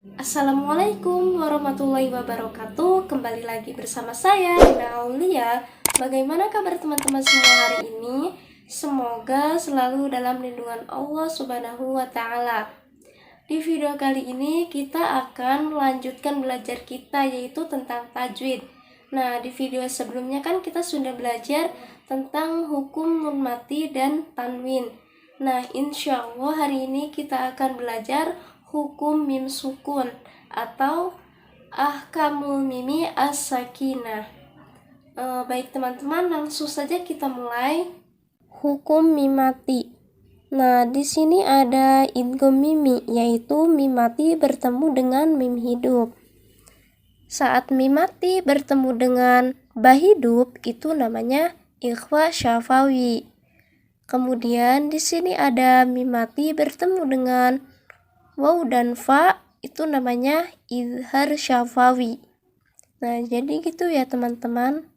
Assalamualaikum warahmatullahi wabarakatuh. Kembali lagi bersama saya Dina Aulia. Bagaimana kabar teman-teman semua hari ini? Semoga selalu dalam lindungan Allah Subhanahu wa taala. Di video kali ini kita akan melanjutkan belajar kita, yaitu tentang tajwid. Nah, di video sebelumnya kan kita sudah belajar tentang hukum nun mati dan tanwin. Nah, insya Allah hari ini kita akan belajar hukum mim sukun atau ahkamul mimi as-sakinah. Baik teman-teman, langsung saja kita mulai. Hukum mim mati. Nah, di sini ada idgham mimi, yaitu mim mati bertemu dengan mim hidup. Saat mim mati bertemu dengan ba hidup, itu namanya ikhfa syafawi. Kemudian di sini ada mim mati bertemu dengan waw dan fa, itu namanya izhar syafawi. Nah, jadi gitu ya teman-teman.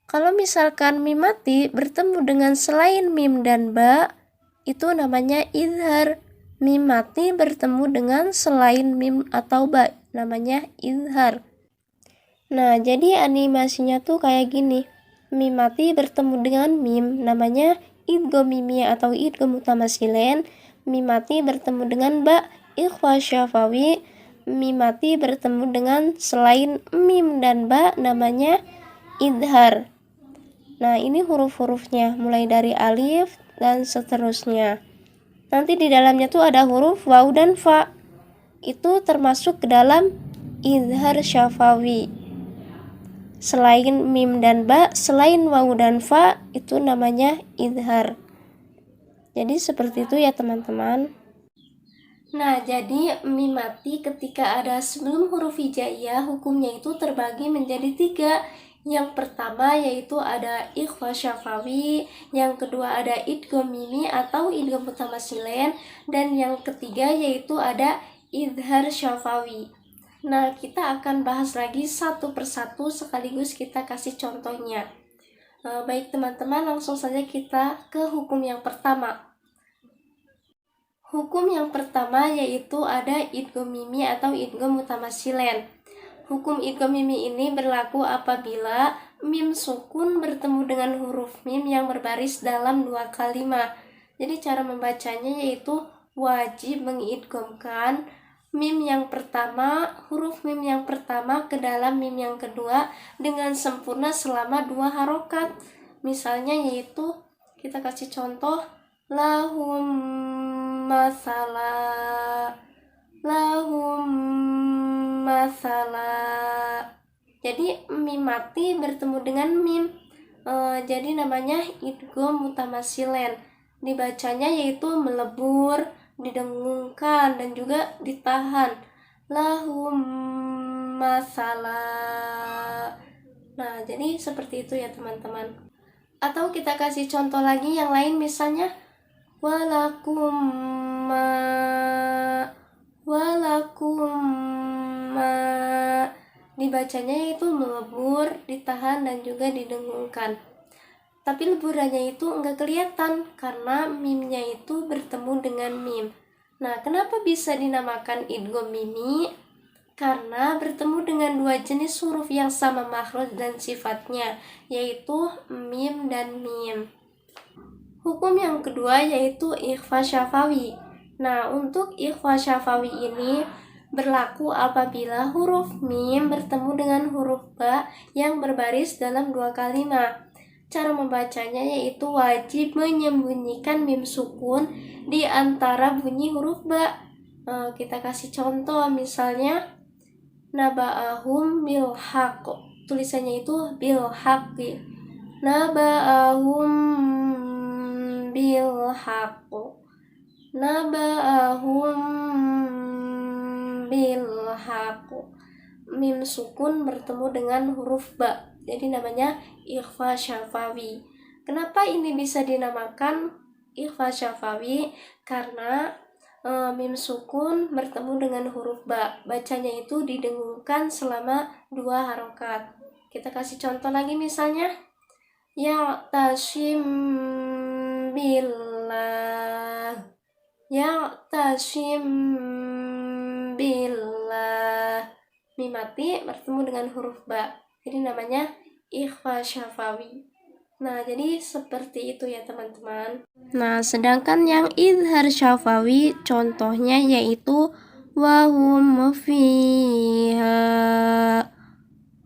Kalau misalkan mim mati bertemu dengan selain mim dan ba, itu namanya izhar. Mim mati bertemu dengan selain mim atau ba, namanya izhar. Nah, jadi animasinya tuh kayak gini. Mim mati bertemu dengan mim, namanya idgham mimi atau idgham mutamasilen. Mim mati bertemu dengan ba, ikhfa syafawi. Mim mati bertemu dengan selain mim dan ba, namanya idhar. Nah, ini huruf-hurufnya mulai dari alif dan seterusnya. Nanti di dalamnya tuh ada huruf waw dan fa. Itu termasuk ke dalam izhar syafawi. Selain mim dan ba, selain waw dan fa, itu namanya izhar. Jadi seperti itu ya teman-teman. Nah, jadi mim mati ketika ada sebelum huruf hijaiyah, hukumnya itu terbagi menjadi 3. Yang pertama yaitu ada ikhfa syafawi, yang kedua ada idgham mimi atau idgham mutamasilen, dan yang ketiga yaitu ada izhar syafawi. Nah, kita akan bahas lagi satu persatu sekaligus kita kasih contohnya. Baik teman-teman, langsung saja kita ke hukum yang pertama. Hukum yang pertama yaitu ada idgham mimi atau idgham mutamasilen. Hukum idgham mimi ini berlaku apabila mim sukun bertemu dengan huruf mim yang berbaris dalam 2 kalimat. Jadi cara membacanya yaitu wajib mengidghamkan mim yang pertama, huruf mim yang pertama ke dalam mim yang kedua dengan sempurna selama 2 harokat. Misalnya yaitu kita kasih contoh lahum masalah, lahum masalah. Jadi mim mati bertemu dengan mim, jadi namanya idgham mutamasilen. Dibacanya yaitu melebur, didengungkan, dan juga ditahan. Lahum masalah. Nah, jadi seperti itu ya teman-teman. Atau kita kasih contoh lagi yang lain, misalnya walakum ma, walakum ma. Dibacanya itu melebur, ditahan, dan juga didengungkan. Tapi leburannya itu enggak kelihatan karena mimnya itu bertemu dengan mim. Nah, kenapa bisa dinamakan idgham mimi? Karena bertemu dengan 2 jenis huruf yang sama makhraj dan sifatnya, yaitu mim dan mim. Hukum yang kedua yaitu ikhfa syafawi. Nah, untuk ikhfa syafawi ini berlaku apabila huruf mim bertemu dengan huruf ba yang berbaris dalam 2 kalimat. Cara membacanya yaitu wajib menyembunyikan mim sukun di antara bunyi huruf ba. Kita kasih contoh, misalnya naba'ahum bil haqq. Tulisannya itu bil haqqi. Naba'ahum bil haqq. Naba'ahum bil haqq. Mim sukun bertemu dengan huruf ba. Jadi namanya ikhfa syafawi. Kenapa ini bisa dinamakan ikhfa syafawi? Karena mim sukun bertemu dengan huruf ba. Bacanya itu didengungkan selama 2 harokat. Kita kasih contoh lagi, misalnya ya'tasim billah, ya'tasim mim mati bertemu dengan huruf ba. Jadi namanya ikhfa syafawi. Nah, jadi seperti itu ya teman-teman. Nah, sedangkan yang idhar syafawi contohnya yaitu wahum fiha,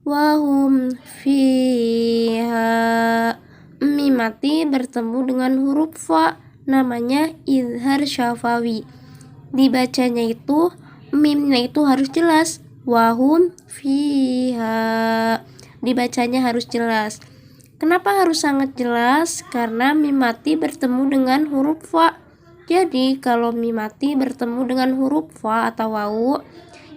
wahum fiha. Mim mati bertemu dengan huruf fa, namanya idhar syafawi. Dibacanya itu mimnya itu harus jelas, wahum fiha. Dibacanya harus jelas. Kenapa harus sangat jelas? Karena mim mati bertemu dengan huruf fa. Jadi kalau mim mati bertemu dengan huruf fa atau wawu,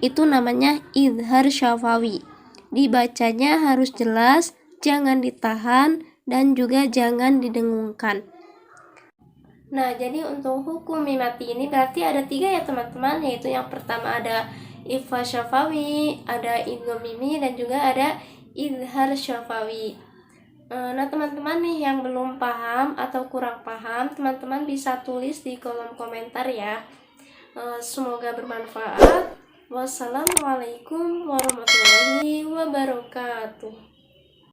itu namanya idhar syafawi. Dibacanya harus jelas, jangan ditahan, dan juga jangan didengungkan. Nah, jadi untuk hukum mim mati ini berarti ada 3 ya teman-teman, yaitu yang pertama ada ikhfa syafawi, ada idgham mimi, dan juga ada idhar syafawi. Nah teman-teman nih yang belum paham atau kurang paham, teman-teman bisa tulis di kolom komentar ya. Semoga bermanfaat. Wassalamualaikum warahmatullahi wabarakatuh.